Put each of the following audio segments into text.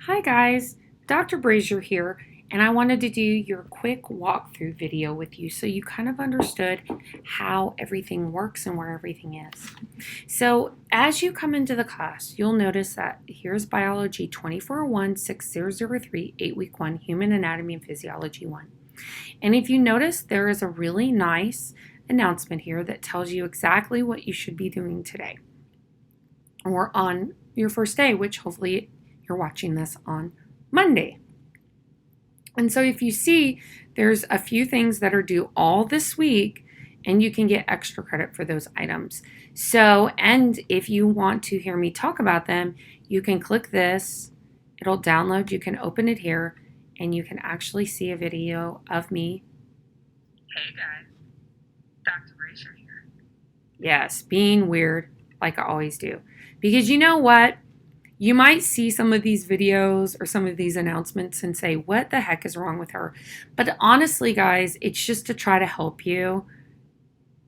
Hi guys, Dr. Brazier here, and I wanted to do your quick walkthrough video with you so you kind of understood how everything works and where everything is. So as you come into the class, you'll notice that here's Biology 2401, 6003, 8-week 1, Human Anatomy and Physiology 1. And if you notice, there is a really nice announcement here that tells you exactly what you should be doing today or on your first day, which hopefully you're watching this on Monday. And so if you see, there's a few things that are due all this week, and you can get extra credit for those items. So, and if you want to hear me talk about them, you can click this, it'll download, you can open it here, and you can actually see a video of me. Hey guys, Dr. Brazier here. Yes, being weird like I always do. Because you know what? You might see some of these videos or some of these announcements and say, what the heck is wrong with her? But honestly, guys, it's just to try to help you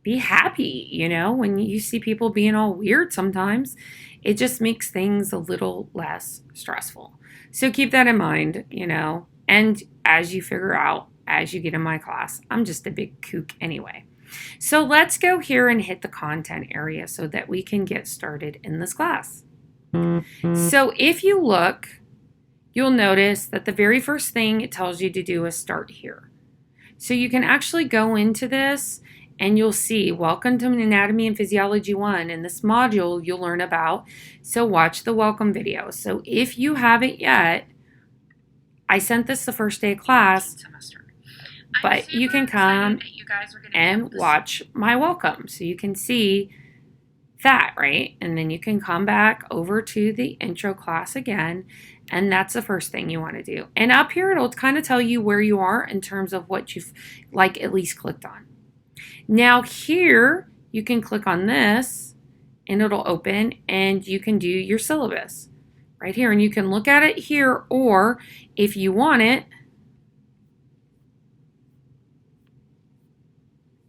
be happy. You know, when you see people being all weird sometimes, it just makes things a little less stressful. So keep that in mind, you know, and as you figure out, as you get in my class, I'm just a big kook anyway. So let's go here and hit the content area so that we can get started in this class. So if you look, you'll notice that the very first thing it tells you to do is start here. So you can actually go into this and you'll see, welcome to Anatomy and Physiology 1. In this module, you'll learn about, so watch the welcome video. So if you haven't yet, I sent this the first day of class, but you can come and watch my welcome. So you can see that, right? And then you can come back over to the intro class again, and that's the first thing you want to do. And up here, it'll kind of tell you where you are in terms of what you've at least clicked on. Now here, you can click on this and it'll open and you can do your syllabus right here. And you can look at it here, or if you want it,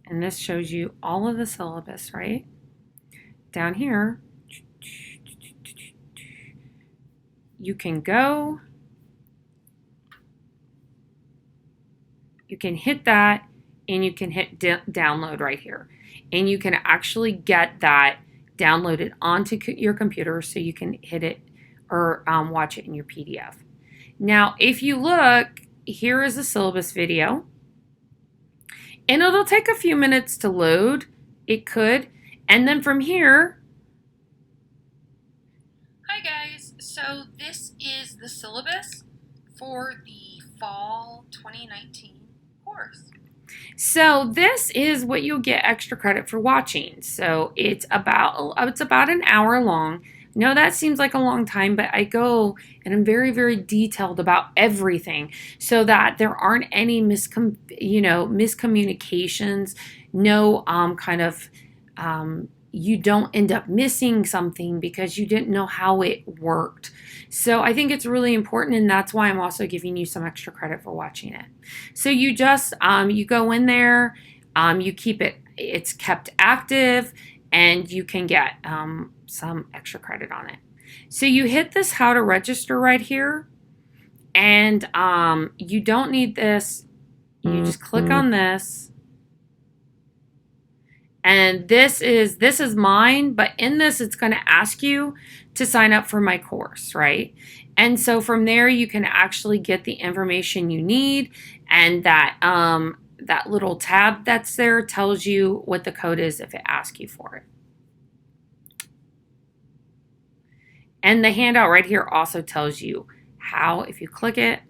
and this shows you all of the syllabus, right? Down here, you can go, you can hit that, and you can hit download right here. And you can actually get that downloaded onto your computer so you can hit it or watch it in your PDF. Now, if you look, here is a syllabus video. And it'll take a few minutes to load. It could. And then from here, Hi guys, so this is the syllabus for the fall 2019 course. so this is what you'll get extra credit for watching. So it's about an hour long. No, that seems like a long time, but I go and I'm very, very detailed about everything so that there aren't any miscommunications, no you don't end up missing something because you didn't know how it worked. So I think it's really important, and that's why I'm also giving you some extra credit for watching it. So you just, you go in there, you keep it's kept active, and you can get some extra credit on it. So you hit this how to register right here, and you don't need this. You just click on this. And this is mine, but in this, it's going to ask you to sign up for my course, right? And so from there, you can actually get the information you need, and that that little tab that's there tells you what the code is if it asks you for it. And the handout right here also tells you how, if you click it,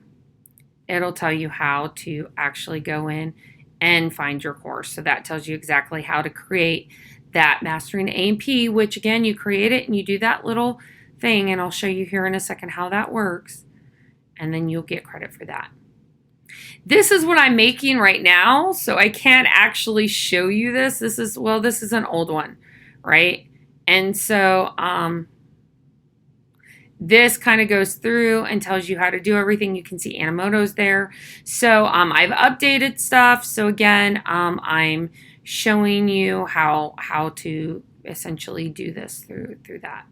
it'll tell you how to actually go in and find your course. So that tells you exactly how to create that Mastering A&P, which again, you create it and you do that little thing, and I'll show you here in a second how that works, and then you'll get credit for that. This is what I'm making right now, so I can't actually show you this. This is an old one, right? And so this kind of goes through and tells you how to do everything. You can see Animoto's there. So I've updated stuff. So again, I'm showing you how to essentially do this through that.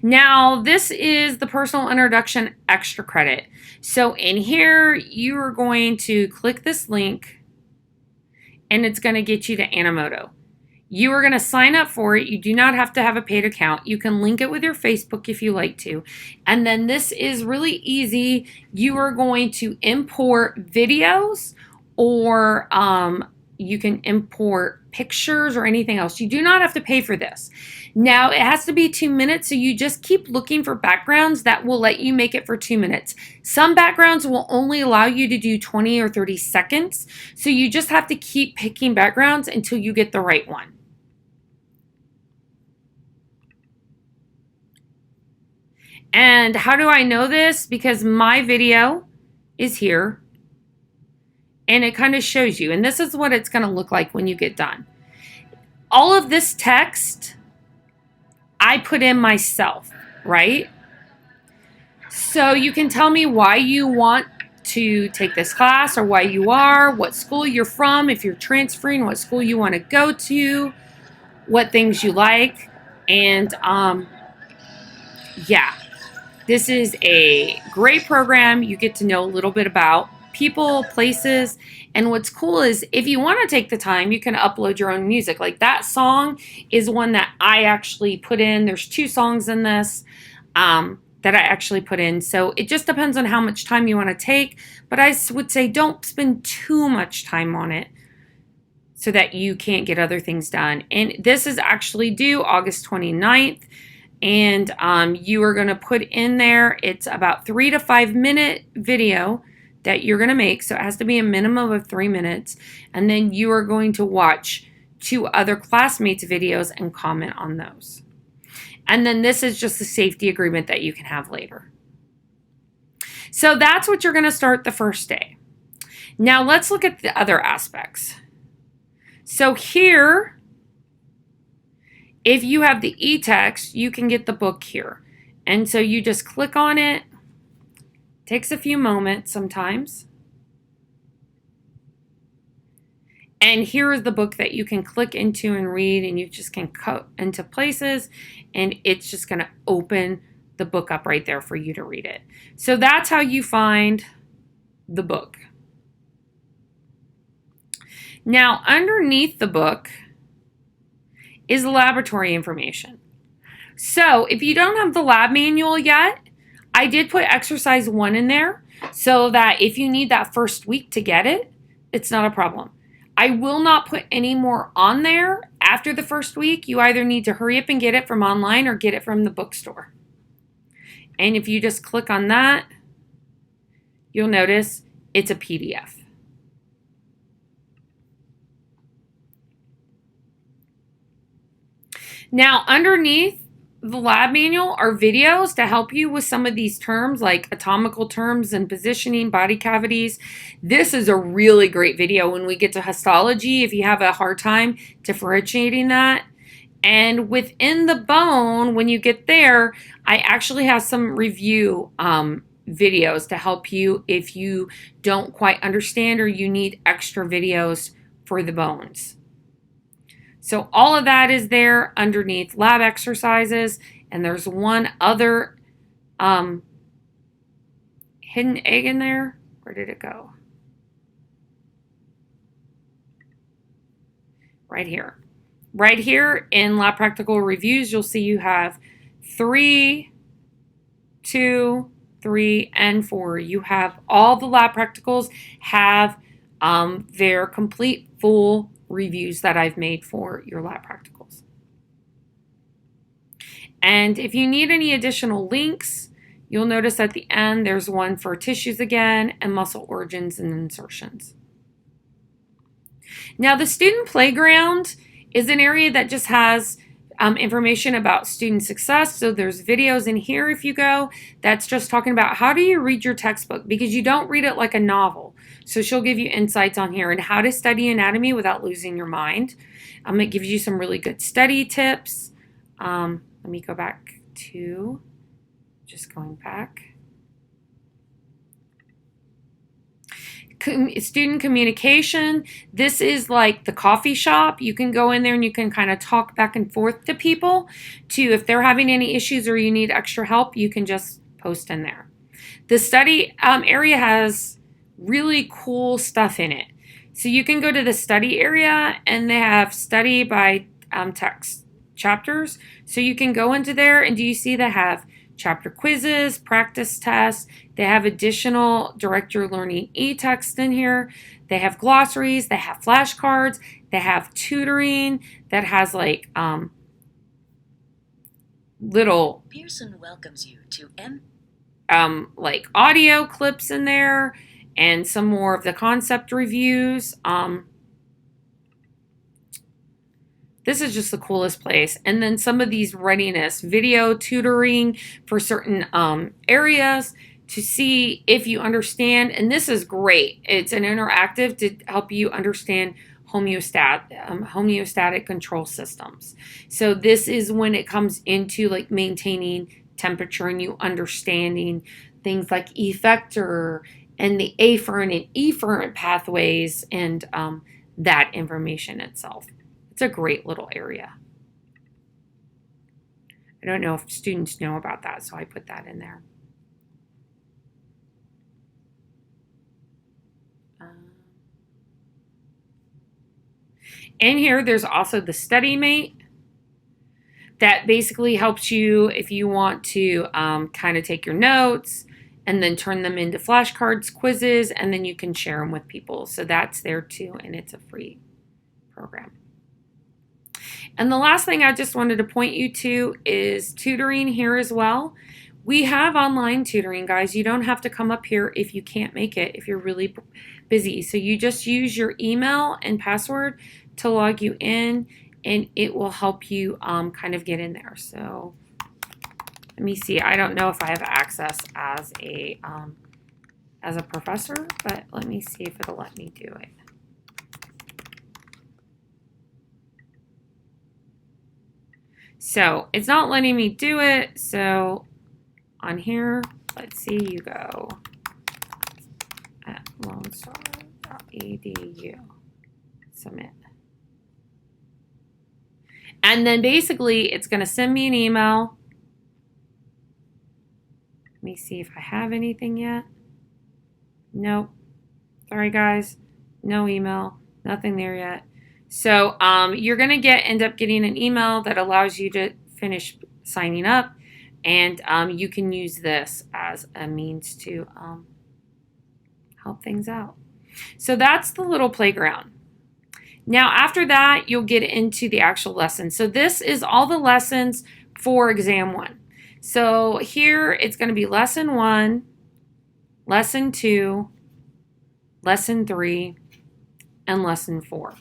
Now, this is the personal introduction extra credit. So in here, you are going to click this link and it's going to get you to Animoto. You are going to sign up for it. You do not have to have a paid account. You can link it with your Facebook if you like to. And then this is really easy. You are going to import videos, or you can import pictures or anything else. You do not have to pay for this. Now, it has to be 2 minutes, so you just keep looking for backgrounds that will let you make it for 2 minutes. Some backgrounds will only allow you to do 20 or 30 seconds, so you just have to keep picking backgrounds until you get the right one. And how do I know this? Because my video is here, and it kind of shows you. And this is what it's going to look like when you get done. All of this text I put in myself, right? So you can tell me why you want to take this class, or why you are, what school you're from, if you're transferring, what school you want to go to, what things you like. And yeah, this is a great program. You get to know a little bit about people, places, and what's cool is if you want to take the time, you can upload your own music. Like that song is one that I actually put in. There's 2 songs in this that I actually put in. So it just depends on how much time you want to take. But I would say don't spend too much time on it so that you can't get other things done. And this is actually due August 29th. And you are going to put in there, it's about 3 to 5 minute video that you're going to make. So it has to be a minimum of 3 minutes. And then you are going to watch 2 other classmates' videos and comment on those. And then this is just a safety agreement that you can have later. So that's what you're going to start the first day. Now let's look at the other aspects. So here, if you have the e-text, you can get the book here. And so you just click on it. Takes a few moments sometimes. And here is the book that you can click into and read, and you just can cut into places, and it's just going to open the book up right there for you to read it. So that's how you find the book. Now, underneath the book is laboratory information. So if you don't have the lab manual yet, I did put exercise 1 in there so that if you need that first week to get it, it's not a problem. I will not put any more on there after the first week. You either need to hurry up and get it from online or get it from the bookstore. And if you just click on that, you'll notice it's a PDF. Now, underneath the lab manual are videos to help you with some of these terms like anatomical terms and positioning, body cavities. This is a really great video when we get to histology if you have a hard time differentiating that. And within the bone, when you get there, I actually have some review videos to help you if you don't quite understand or you need extra videos for the bones. So all of that is there underneath lab exercises. And there's one other hidden egg in there. Where did it go? Right here. Right here in lab practical reviews, you'll see you have 3, 2, 3, and 4. You have all the lab practicals have their complete full reviews that I've made for your lab practicals. And if you need any additional links, you'll notice at the end there's one for tissues again and muscle origins and insertions. Now the student playground is an area that just has information about student success. So there's videos in here if you go that's just talking about how do you read your textbook, because you don't read it like a novel. So she'll give you insights on here and how to study anatomy without losing your mind. It gives you some really good study tips. Let me go back to just going back. Student communication. This is like the coffee shop. You can go in there and you can kind of talk back and forth to people if they're having any issues or you need extra help, you can just post in there. The study area has really cool stuff in it. So you can go to the study area and they have study by text chapters. So you can go into there and do you see they have chapter quizzes, practice tests. They have additional direct your learning e-text in here. They have glossaries. They have flashcards. They have tutoring that has like little Pearson welcomes you to like audio clips in there and some more of the concept reviews. This is just the coolest place. And then some of these readiness video tutoring for certain areas to see if you understand. And this is great. It's an interactive to help you understand homeostatic control systems. So this is when it comes into like maintaining temperature and you understanding things like effector and the afferent and efferent pathways and that information itself. It's a great little area. I don't know if students know about that, so I put that in there. In here, there's also the study mate that basically helps you if you want to kind of take your notes and then turn them into flashcards, quizzes, and then you can share them with people. So that's there too, and it's a free program. And the last thing I just wanted to point you to is tutoring here as well. We have online tutoring, guys. You don't have to come up here if you can't make it, if you're really busy. So you just use your email and password to log you in, and it will help you kind of get in there. So let me see. I don't know if I have access as a professor, but let me see if it'll let me do it. So it's not letting me do it. So on here, let's see, you go at lonestar.edu, submit. And then basically it's going to send me an email. Let me see if I have anything yet. Nope. Sorry, guys. No email. Nothing there yet. So you're going to end up getting an email that allows you to finish signing up. And you can use this as a means to help things out. So that's the little playground. Now, after that, you'll get into the actual lesson. So this is all the lessons for exam 1. So here it's going to be lesson 1, lesson 2, lesson 3, and lesson 4.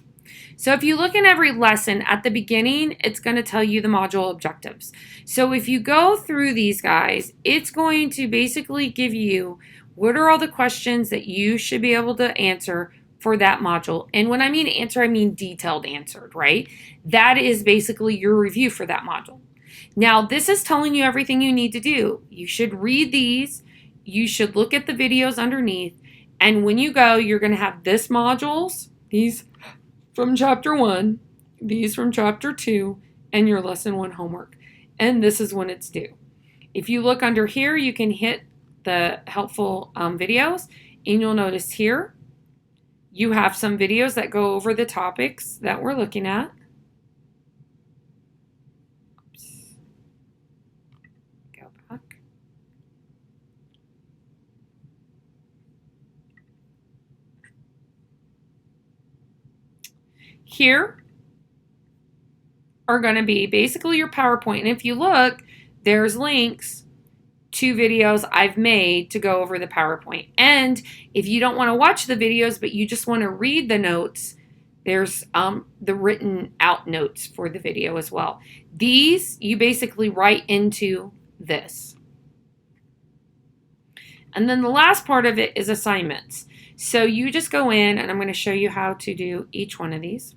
So if you look in every lesson at the beginning, it's going to tell you the module objectives. So if you go through these guys, it's going to basically give you what are all the questions that you should be able to answer for that module. And when I mean answer, I mean detailed answered, right? That is basically your review for that module. Now, this is telling you everything you need to do. You should read these. You should look at the videos underneath. And when you go, you're going to have this modules, these from chapter 1, these from chapter 2, and your lesson 1 homework. And this is when it's due. If you look under here, you can hit the helpful videos, and you'll notice here, you have some videos that go over the topics that we're looking at. Oops. Go back. Here are going to be basically your PowerPoint. And if you look, there's links to videos I've made to go over the PowerPoint. And if you don't want to watch the videos, but you just want to read the notes, there's the written out notes for the video as well. These you basically write into this. And then the last part of it is assignments. So you just go in, and I'm going to show you how to do each one of these.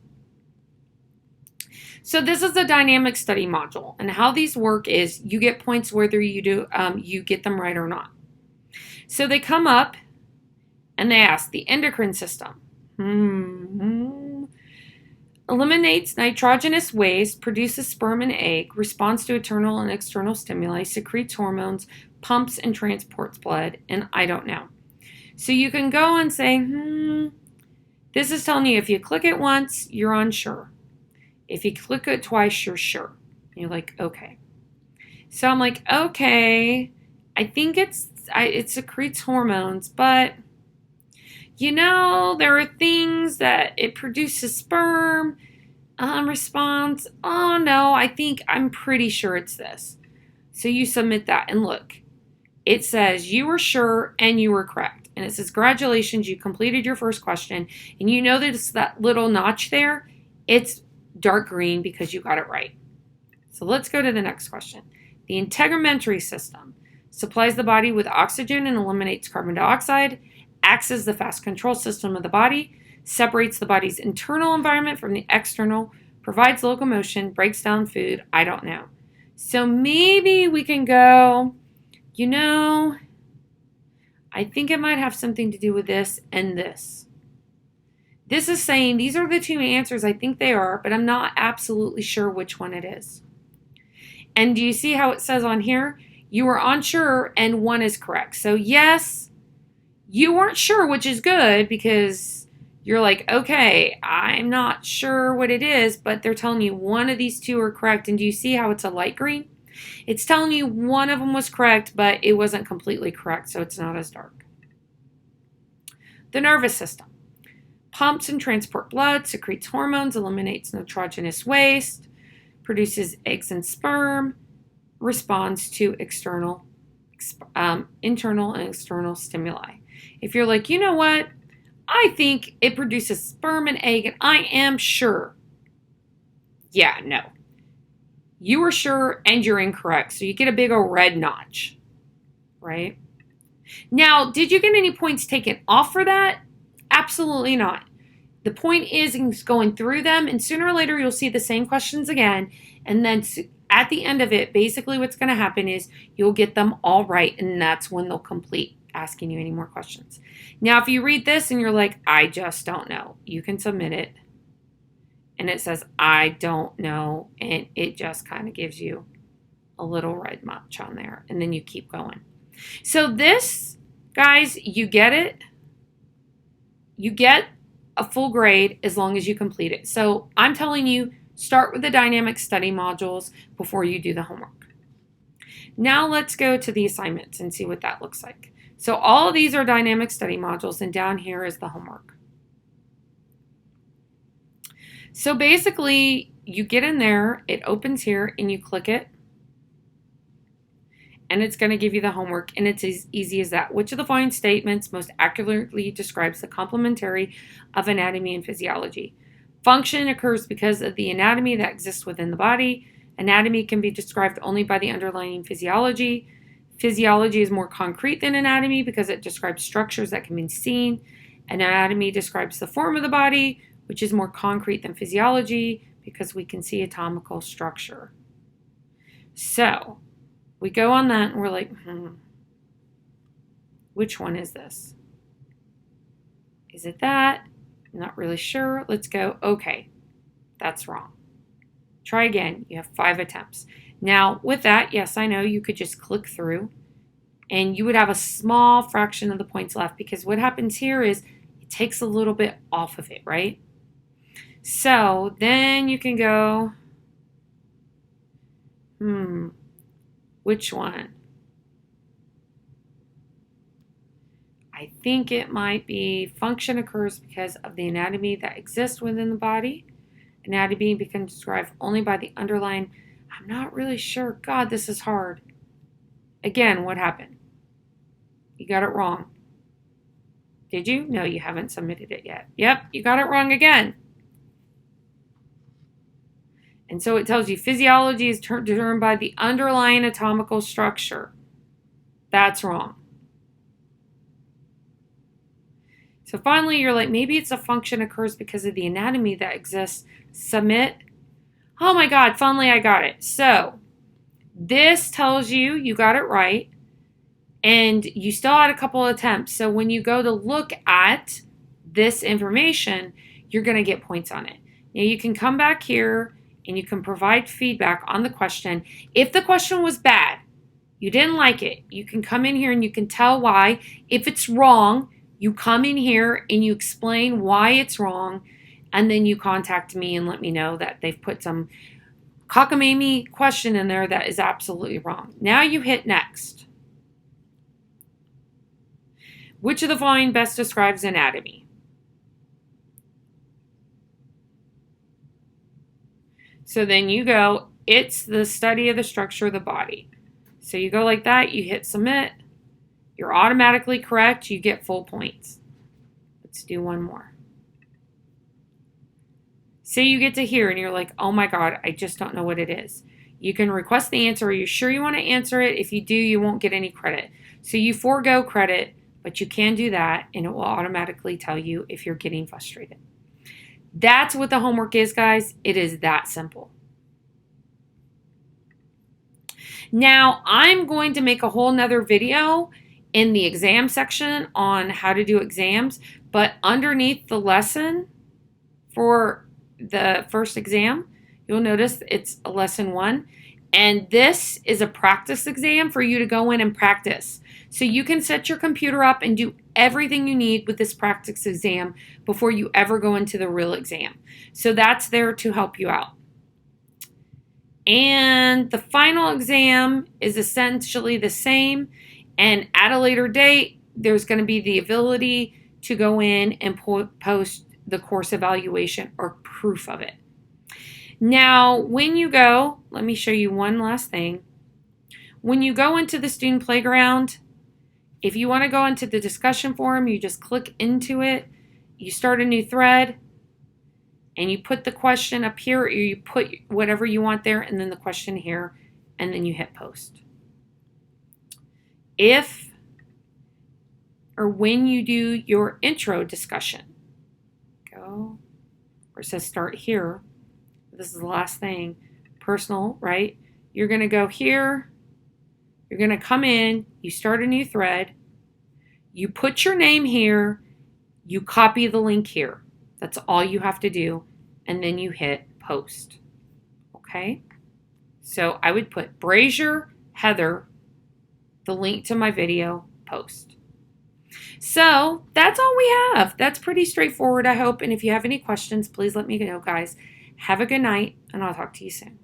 So this is the dynamic study module, and how these work is you get points whether you get them right or not. So they come up, And they ask the endocrine system. Eliminates nitrogenous waste, produces sperm and egg, responds to internal and external stimuli, secretes hormones, pumps and transports blood, and I don't know. So you can go and say, this is telling you if you click it once, you're unsure. If you click it twice, you're sure. And you're like, okay. So I'm like, okay, I think it secretes hormones, but there are things that it produces sperm response. Oh no, I'm pretty sure it's this. So you submit that and look, it says you were sure and you were correct. And it says, congratulations, you completed your first question. And you know that it's that little notch there. It's dark green because you got it right. So let's go to the next question. The integumentary system supplies the body with oxygen and eliminates carbon dioxide, acts as the fast control system of the body, separates the body's internal environment from the external, provides locomotion, breaks down food. I don't know. So maybe we can go, I think it might have something to do with this and this. This is saying these are the two answers. I think they are, but I'm not absolutely sure which one it is. And do you see how it says on here? You were unsure and one is correct. So yes, you weren't sure, which is good because you're like, okay, I'm not sure what it is, but they're telling you one of these two are correct. And do you see how it's a light green? It's telling you one of them was correct, but it wasn't completely correct, so it's not as dark. The nervous system. Pumps and transport blood, secretes hormones, eliminates nitrogenous waste, produces eggs and sperm, responds to internal and external stimuli. If you're like, you know what? I think it produces sperm and egg, and I am sure. Yeah, no. You were sure and you're incorrect. So you get a big old red notch, right? Now, did you get any points taken off for that? Absolutely not. The point is going through them, and sooner or later you'll see the same questions again. And then at the end of it, basically what's going to happen is you'll get them all right, and that's when they'll complete asking you any more questions. Now, if you read this and you're like, I just don't know, you can submit it. And it says, I don't know, and it just kind of gives you a little red notch on there, and then you keep going. So this, guys, you get it. You get a full grade as long as you complete it. So I'm telling you, start with the dynamic study modules before you do the homework. Now let's go to the assignments and see what that looks like. So all of these are dynamic study modules, and down here is the homework. So basically, you get in there, it opens here, and you click it, and it's going to give you the homework, and it's as easy as that. Which of the following statements most accurately describes the complementary of anatomy and physiology? Function occurs because of the anatomy that exists within the body. Anatomy can be described only by the underlying physiology. Physiology is more concrete than anatomy because it describes structures that can be seen. Anatomy describes the form of the body, which is more concrete than physiology because we can see anatomical structure. So we go on that and we're like, which one is this? Is it that? I'm not really sure. Let's go. Okay, that's wrong. Try again. You have 5 attempts. Now, with that, yes, I know you could just click through and you would have a small fraction of the points left because what happens here is it takes a little bit off of it, right? So then you can go, which one? I think it might be function occurs because of the anatomy that exists within the body. Anatomy can be described only by the underlying. I'm not really sure. God, this is hard. Again, what happened? You got it wrong. Did you? No, you haven't submitted it yet. Yep, you got it wrong again. And so it tells you physiology is determined by the underlying anatomical structure. That's wrong. So finally, you're like, maybe it's a function occurs because of the anatomy that exists. Submit. Oh my God, finally I got it. So this tells you got it right. and you still had a couple of attempts. So when you go to look at this information, you're going to get points on it. Now you can come back here and you can provide feedback on the question. If the question was bad, you didn't like it, you can come in here and you can tell why. If it's wrong, you come in here and you explain why it's wrong, and then you contact me and let me know that they've put some cockamamie question in there that is absolutely wrong. Now you hit next. Which of the following best describes anatomy? So then you go, it's the study of the structure of the body. So you go like that, you hit submit, you're automatically correct, you get full points. Let's do one more. Say you get to here and you're like, oh my God, I just don't know what it is. You can request the answer. Are you sure you want to answer it? If you do, you won't get any credit. So you forego credit, but you can do that and it will automatically tell you if you're getting frustrated. That's what the homework is, guys. It is that simple. Now, I'm going to make a whole nother video in the exam section on how to do exams, but underneath the lesson for the first exam, you'll notice it's a lesson 1. And this is a practice exam for you to go in and practice. So you can set your computer up and do everything you need with this practice exam before you ever go into the real exam. So that's there to help you out. And the final exam is essentially the same. And at a later date, there's going to be the ability to go in and post the course evaluation or proof of it. Now, when you go, let me show you one last thing. When you go into the student playground, if you want to go into the discussion forum, you just click into it, you start a new thread, and you put the question up here, or you put whatever you want there, and then the question here, and then you hit post. If or when you do your intro discussion, go where it says start here. This is the last thing, personal, right? You're going to go here. You're going to come in. You start a new thread. You put your name here. You copy the link here. That's all you have to do. And then you hit post. Okay? So I would put Brazier, Heather, the link to my video, post. So that's all we have. That's pretty straightforward, I hope. And if you have any questions, please let me know, guys. Have a good night, and I'll talk to you soon.